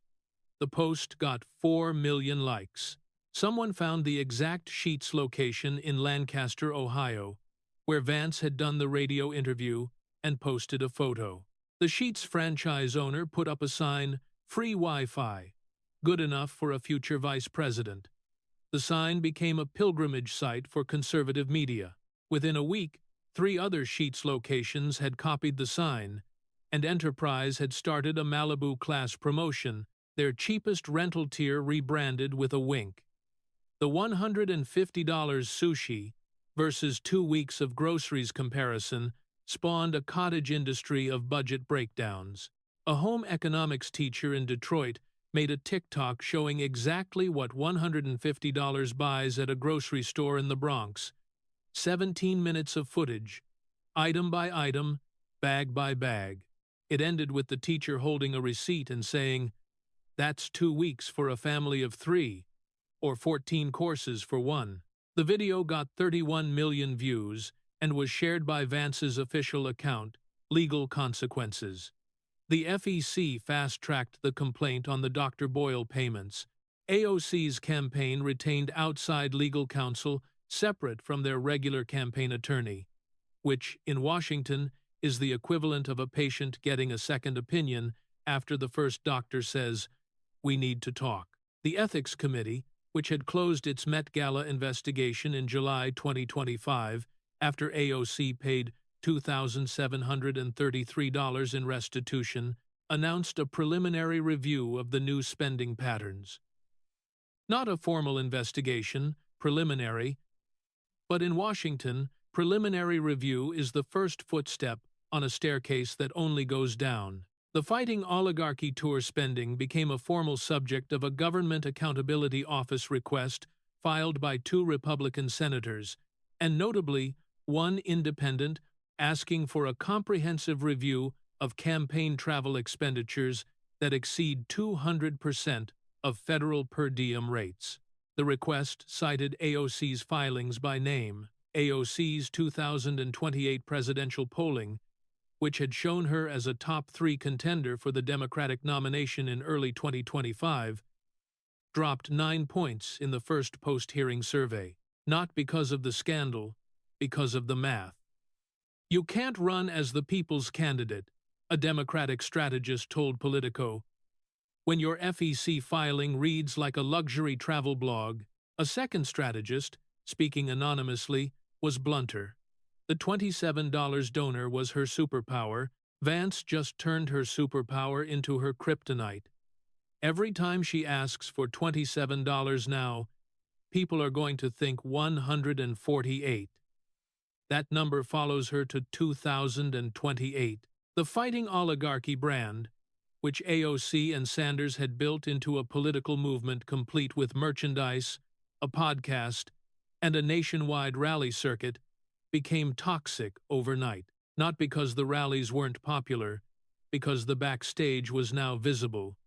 The post got 4 million likes. Someone found the exact Sheetz location in Lancaster, Ohio, where Vance had done the radio interview, and posted a photo. The Sheetz franchise owner put up a sign, "Free Wi-Fi, good enough for a future vice president." The sign became a pilgrimage site for conservative media. Within a week, 3 other Sheetz locations had copied the sign, and Enterprise had started a Malibu class promotion, their cheapest rental tier rebranded with a wink. The $150 sushi versus 2 weeks of groceries comparison spawned a cottage industry of budget breakdowns. A home economics teacher in Detroit made a TikTok showing exactly what $150 buys at a grocery store in the Bronx. 17 minutes of footage, item by item, bag by bag. It ended with the teacher holding a receipt and saying, "That's 2 weeks for a family of 3, or 14 courses for 1. The video got 31 million views and was shared by Vance's official account, Legal Consequences. The FEC fast-tracked the complaint on the Dr. Boyle payments. AOC's campaign retained outside legal counsel separate from their regular campaign attorney, which, in Washington, is the equivalent of a patient getting a second opinion after the first doctor says, "We need to talk." The Ethics Committee, which had closed its Met Gala investigation in July 2025 after AOC paid $2,733 in restitution, announced a preliminary review of the new spending patterns. Not a formal investigation, preliminary, but in Washington, preliminary review is the first footstep on a staircase that only goes down. The Fighting Oligarchy Tour spending became a formal subject of a Government Accountability Office request filed by 2 Republican senators, and notably, 1 independent, asking for a comprehensive review of campaign travel expenditures that exceed 200% of federal per diem rates. The request cited AOC's filings by name, AOC's 2028 presidential polling, which had shown her as a top 3 contender for the Democratic nomination in early 2025, dropped 9 points in the first post-hearing survey, not because of the scandal, because of the math. "You can't run as the people's candidate," a Democratic strategist told Politico, "when your FEC filing reads like a luxury travel blog." A second strategist, speaking anonymously, was blunter. The $27 donor was her superpower. Vance just turned her superpower into her kryptonite. Every time she asks for $27 now, people are going to think 148. That number follows her to 2028. The Fighting Oligarchy brand, which AOC and Sanders had built into a political movement complete with merchandise, a podcast, and a nationwide rally circuit, became toxic overnight, not because the rallies weren't popular, because the backstage was now visible.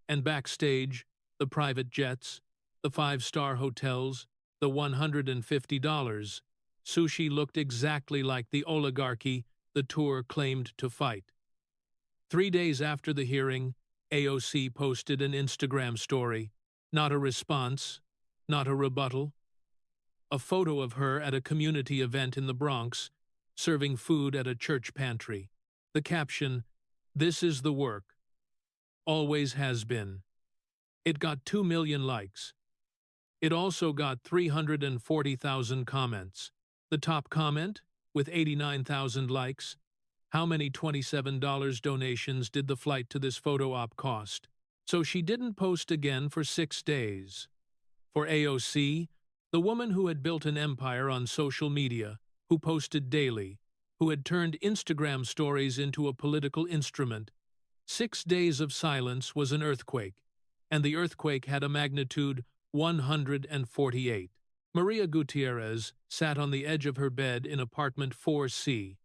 And backstage, the private jets, the five-star hotels, the $150. Sushi looked exactly like the oligarchy the tour claimed to fight. 3 days after the hearing, AOC posted an Instagram story. Not a response, not a rebuttal. A photo of her at a community event in the Bronx, serving food at a church pantry. The caption, "This is the work. Always has been." It got 2 million likes. It also got 340,000 comments. The top comment, with 89,000 likes, "How many $27 donations did the flight to this photo op cost?" So she didn't post again for 6 days. For AOC, the woman who had built an empire on social media, who posted daily, who had turned Instagram stories into a political instrument, 6 days of silence was an earthquake, and the earthquake had a magnitude 148. Maria Gutierrez sat on the edge of her bed in apartment 4C,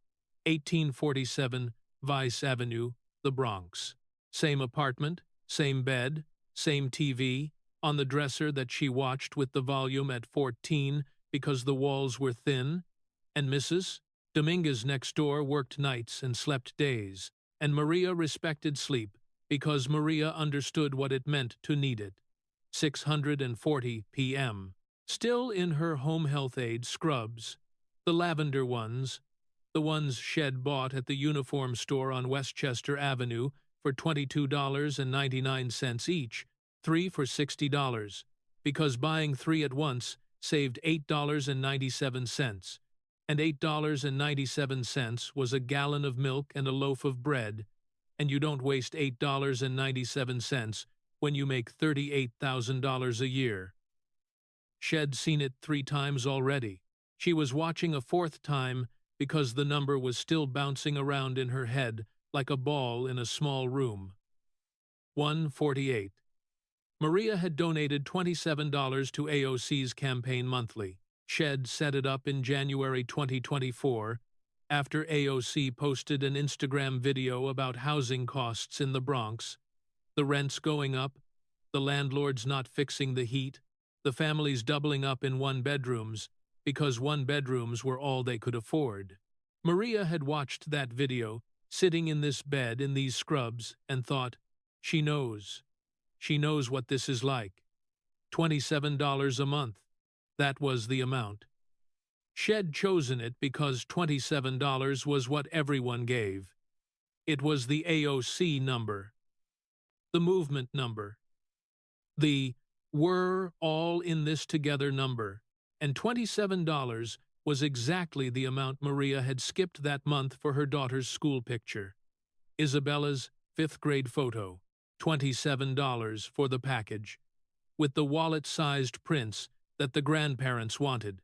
1847 Vice Avenue, the Bronx. Same apartment, same bed, same TV, on the dresser that she watched with the volume at 14 because the walls were thin, and Mrs. Dominguez next door worked nights and slept days, and Maria respected sleep because Maria understood what it meant to need it. 640 p.m. Still in her home health aid scrubs, the lavender ones, the ones Shed bought at the uniform store on Westchester Avenue for $22.99 each, 3 for $60, because buying 3 at once saved $8.97, and $8.97 was a gallon of milk and a loaf of bread, and you don't waste $8.97 when you make $38,000 a year. Shed seen it 3 times already. She was watching a 4th time because the number was still bouncing around in her head like a ball in a small room. 148. Maria had donated $27 to AOC's campaign monthly. Shed set it up in January 2024 after AOC posted an Instagram video about housing costs in the Bronx, the rents going up, the landlords not fixing the heat, the families doubling up in one-bedrooms because one-bedrooms were all they could afford. Maria had watched that video, sitting in this bed in these scrubs, and thought, she knows. She knows what this is like. $27 a month. That was the amount. Shed chosen it because $27 was what everyone gave. It was the AOC number. The movement number. The "we're all in this together" number, and $27 was exactly the amount Maria had skipped that month for her daughter's school picture. Isabella's 5th grade photo, $27 for the package, with the wallet-sized prints that the grandparents wanted.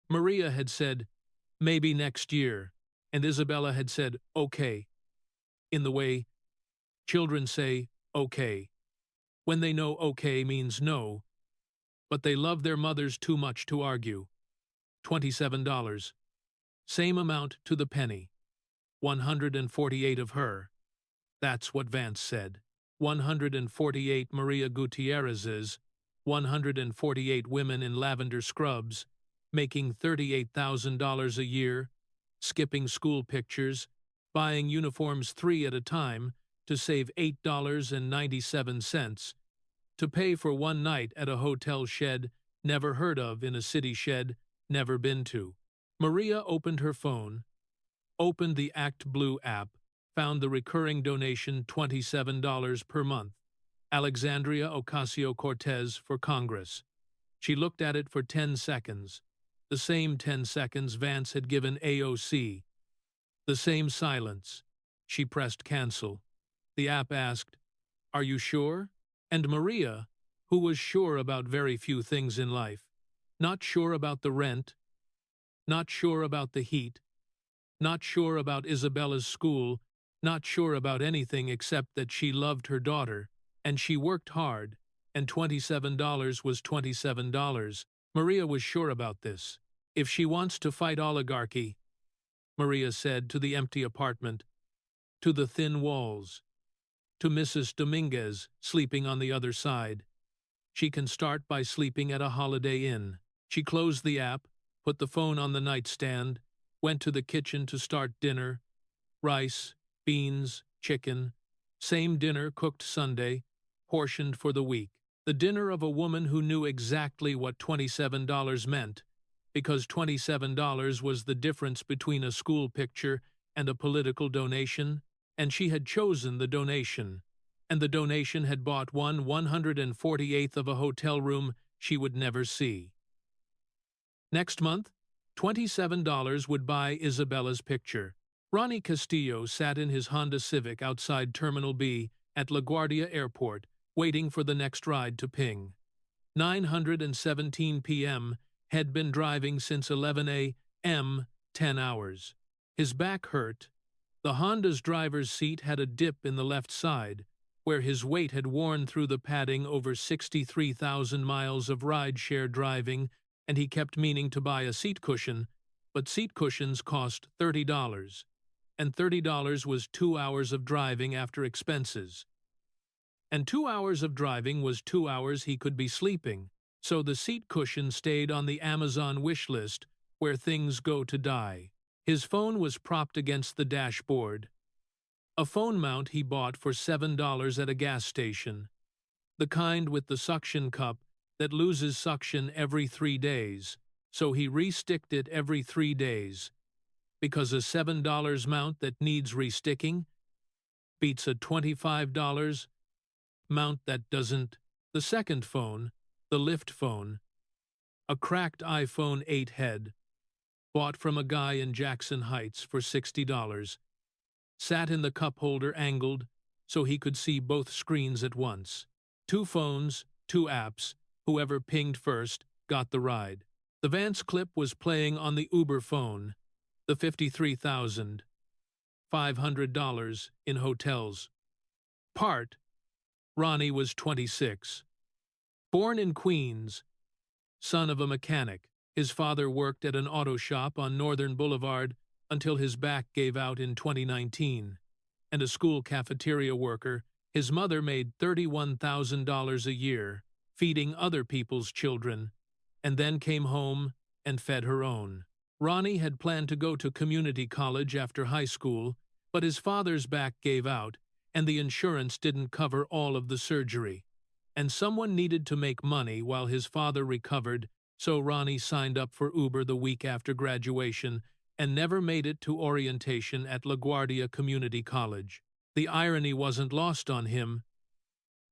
Maria had said, "Maybe next year," and Isabella had said, "Okay," in the way children say, "okay," when they know okay means no, but they love their mothers too much to argue. $27. Same amount to the penny. 148 of her. That's what Vance said. 148 Maria Gutierrez's, 148 women in lavender scrubs, making $38,000 a year, skipping school pictures, buying uniforms 3 at a time to save $8.97, to pay for one night at a hotel Shed never heard of in a city Shed never been to. Maria opened her phone, opened the Act Blue app, found the recurring donation $27 per month. Alexandria Ocasio-Cortez for Congress. She looked at it for 10 seconds. The same 10 seconds Vance had given AOC. The same silence. She pressed cancel. The app asked, "Are you sure?" And Maria, who was sure about very few things in life, not sure about the rent, not sure about the heat, not sure about Isabella's school, not sure about anything except that she loved her daughter, and she worked hard, and $27 was $27. Maria was sure about this. If she wants to fight oligarchy, Maria said to the empty apartment, to the thin walls, to Mrs. Dominguez sleeping on the other side. She can start by sleeping at a Holiday Inn. She closed the app, put the phone on the nightstand, went to the kitchen to start dinner. Rice, beans, chicken. Same dinner cooked Sunday, portioned for the week. The dinner of a woman who knew exactly what $27 meant, because $27 was the difference between a school picture and a political donation, and she had chosen the donation, and the donation had bought 1/148th of a hotel room she would never see. Next month, $27 would buy Isabella's picture. Ronnie Castillo sat in his Honda Civic outside Terminal B at LaGuardia Airport, waiting for the next ride to ping. 9:17 p.m. had been driving since 11 a.m., 10 hours. His back hurt. The Honda's driver's seat had a dip in the left side, where his weight had worn through the padding over 63,000 miles of ride-share driving, and he kept meaning to buy a seat cushion, but seat cushions cost $30, and $30 was 2 hours of driving after expenses. And 2 hours of driving was 2 hours he could be sleeping, so the seat cushion stayed on the Amazon wish list, where things go to die. His phone was propped against the dashboard. A phone mount he bought for $7 at a gas station, the kind with the suction cup that loses suction every 3 days, so he re-sticked it every 3 days, because a $7 mount that needs resticking beats a $25 mount that doesn't. The second phone, the lift phone, a cracked iPhone 8 head, bought from a guy in Jackson Heights for $60, sat in the cup holder angled so he could see both screens at once. 2 phones, 2 apps, whoever pinged first got the ride. The Vance clip was playing on the Uber phone, the $53,500 in hotels. Part. Ronnie was 26. Born in Queens, son of a mechanic. His father worked at an auto shop on Northern Boulevard until his back gave out in 2019, and a school cafeteria worker. His mother made $31,000 a year, feeding other people's children, and then came home and fed her own. Ronnie had planned to go to community college after high school, but his father's back gave out, and the insurance didn't cover all of the surgery, and someone needed to make money while his father recovered, so Ronnie signed up for Uber the week after graduation and never made it to orientation at LaGuardia Community College. The irony wasn't lost on him.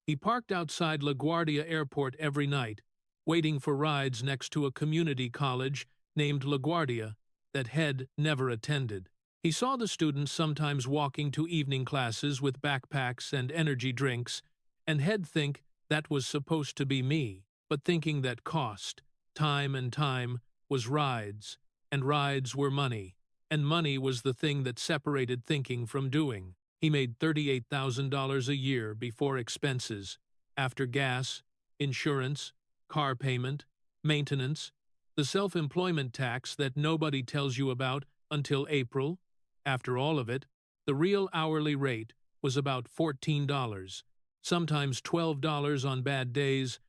He parked outside LaGuardia Airport every night, waiting for rides next to a community college named LaGuardia that Head never attended. He saw the students sometimes walking to evening classes with backpacks and energy drinks, and Head think that was supposed to be me, but thinking that cost, time and time, was rides, and rides were money, and money was the thing that separated thinking from doing. He made $38,000 a year before expenses, after gas, insurance, car payment, maintenance, the self-employment tax that nobody tells you about until April. After all of it, the real hourly rate was about $14, sometimes $12 on bad days,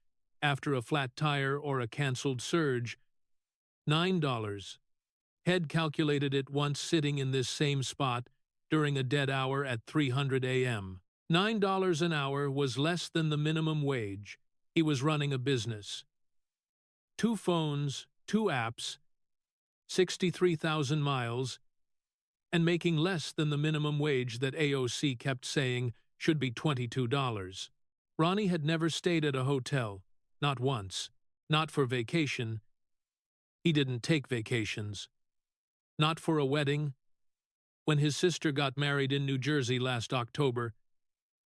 after a flat tire or a canceled surge, $9. Head calculated it once sitting in this same spot during a dead hour at 300 a.m. $9 an hour was less than the minimum wage. He was running a business. 2 phones, 2 apps, 63,000 miles, and making less than the minimum wage that AOC kept saying should be $22. Ronnie had never stayed at a hotel, not once, not for vacation. He didn't take vacations. Not for a wedding. When his sister got married in New Jersey last October,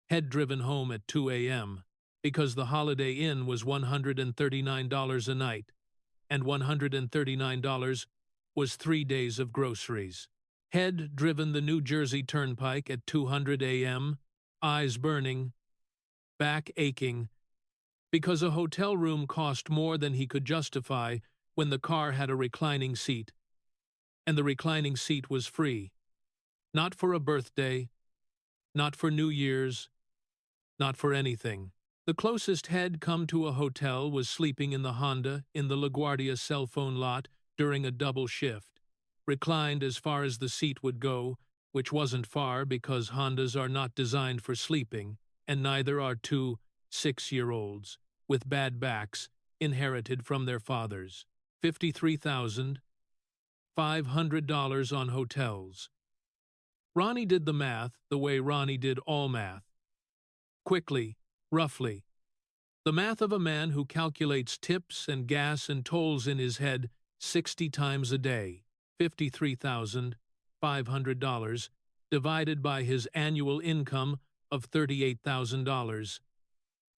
Head driven home at 2 a.m. because the Holiday Inn was $139 a night, and $139 was 3 days of groceries. Head driven the New Jersey Turnpike at 200 a.m., eyes burning, back aching, because a hotel room cost more than he could justify when the car had a reclining seat, and the reclining seat was free. Not for a birthday, Not for New Year's, not for anything. The closest head come to a hotel was sleeping in the Honda in the LaGuardia cell phone lot during a double shift, reclined as far as the seat would go, which wasn't far because Hondas are not designed for sleeping, and neither are two 6-year-olds with bad backs inherited from their fathers. $53,500 on hotels. Ronnie did the math the way Ronnie did all math. Quickly, roughly. The math of a man who calculates tips and gas and tolls in his head 60 times a day. $53,500 divided by his annual income of $38,000.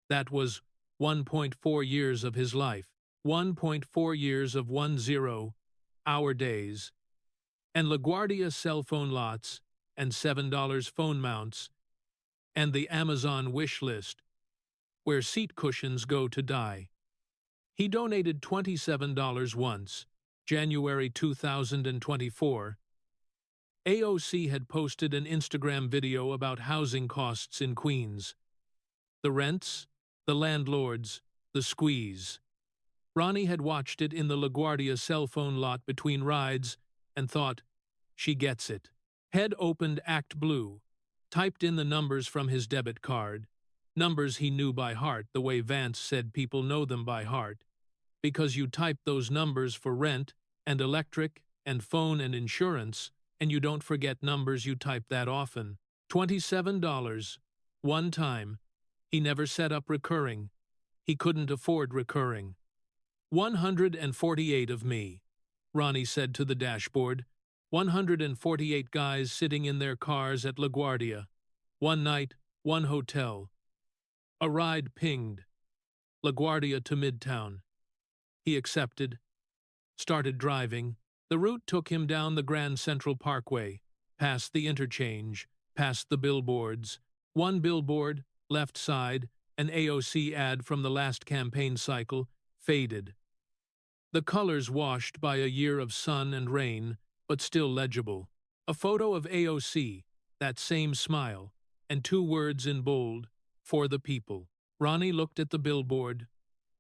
That was 1.4 years of his life. 1.4 years of 10-hour days. And LaGuardia cell phone lots and $7 phone mounts and the Amazon wish list, where seat cushions go to die. He donated $27 once, January 2024. AOC had posted an Instagram video about housing costs in Queens. The rents, the landlords, the squeeze. Ronnie had watched it in the LaGuardia cell phone lot between rides and thought, she gets it. Head opened Act Blue, typed in the numbers from his debit card, numbers he knew by heart the way Vance said people know them by heart, because you type those numbers for rent and electric and phone and insurance, and you don't forget numbers you type that often. $27. One time. He never set up recurring. He couldn't afford recurring. 148 of me, Ronnie said to the dashboard. 148 guys sitting in their cars at LaGuardia. One night, one hotel. A ride pinged. LaGuardia to Midtown. He accepted. Started driving. The route took him down the Grand Central Parkway, past the interchange, past the billboards. One billboard, left side, an AOC ad from the last campaign cycle, faded. The colors washed by a year of sun and rain, but still legible. A photo of AOC, that same smile, and two words in bold, for the people. Ronnie looked at the billboard,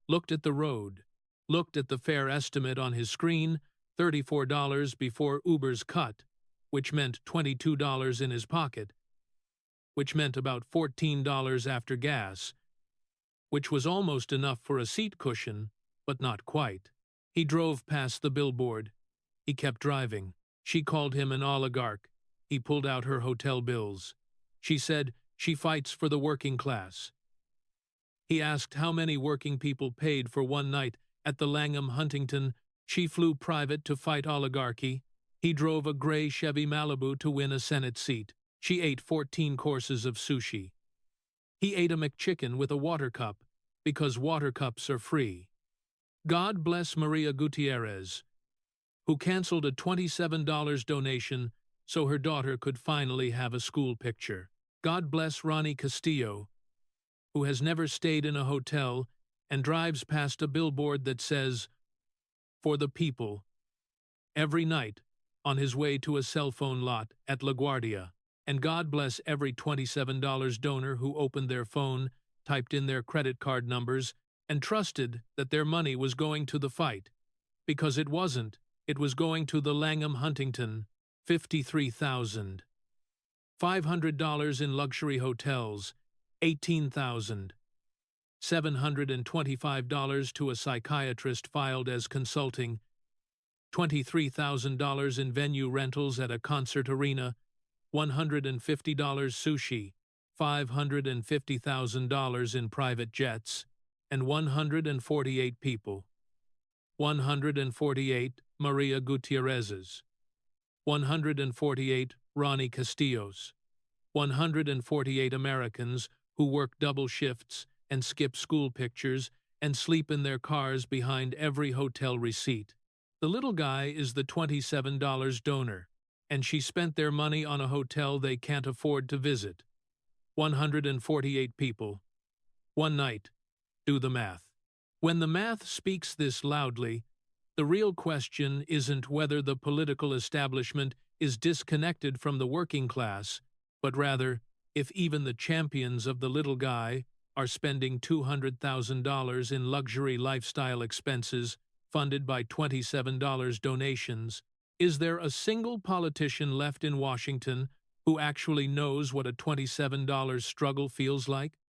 looked at the road, looked at the fare estimate on his screen, $34 before Uber's cut, which meant $22 in his pocket, which meant about $14 after gas, which was almost enough for a seat cushion, but not quite. He drove past the billboard. He kept driving. She called him an oligarch. He pulled out her hotel bills. She said she fights for the working class. He asked how many working people paid for one night at the Langham Huntington. She flew private to fight oligarchy. He drove a gray Chevy Malibu to win a Senate seat. She ate 14 courses of sushi. He ate a McChicken with a water cup, because water cups are free. God bless Maria Gutierrez, who canceled a $27 donation so her daughter could finally have a school picture. God bless Ronnie Castillo, who has never stayed in a hotel and drives past a billboard that says, "For the people," every night on his way to a cell phone lot at LaGuardia. And God bless every $27 donor who opened their phone, typed in their credit card numbers, and trusted that their money was going to the fight. Because it wasn't. It was going to the Langham Huntington. $53,500 in luxury hotels. $18,725 to a psychiatrist filed as consulting. $23,000 in venue rentals at a concert arena. $150 sushi. $550,000 in private jets. And 148 people. 148 Maria Gutierrez's. 148 Ronnie Castillo's. 148 Americans who work double shifts and skip school pictures and sleep in their cars behind every hotel receipt. The little guy is the $27 donor, and she spent their money on a hotel they can't afford to visit. 148 people. One night. Do the math. When the math speaks this loudly, the real question isn't whether the political establishment is disconnected from the working class, but rather, If even the champions of the little guy are spending $200,000 in luxury lifestyle expenses funded by $27 donations, is there a single politician left in Washington who actually knows what a $27 struggle feels like?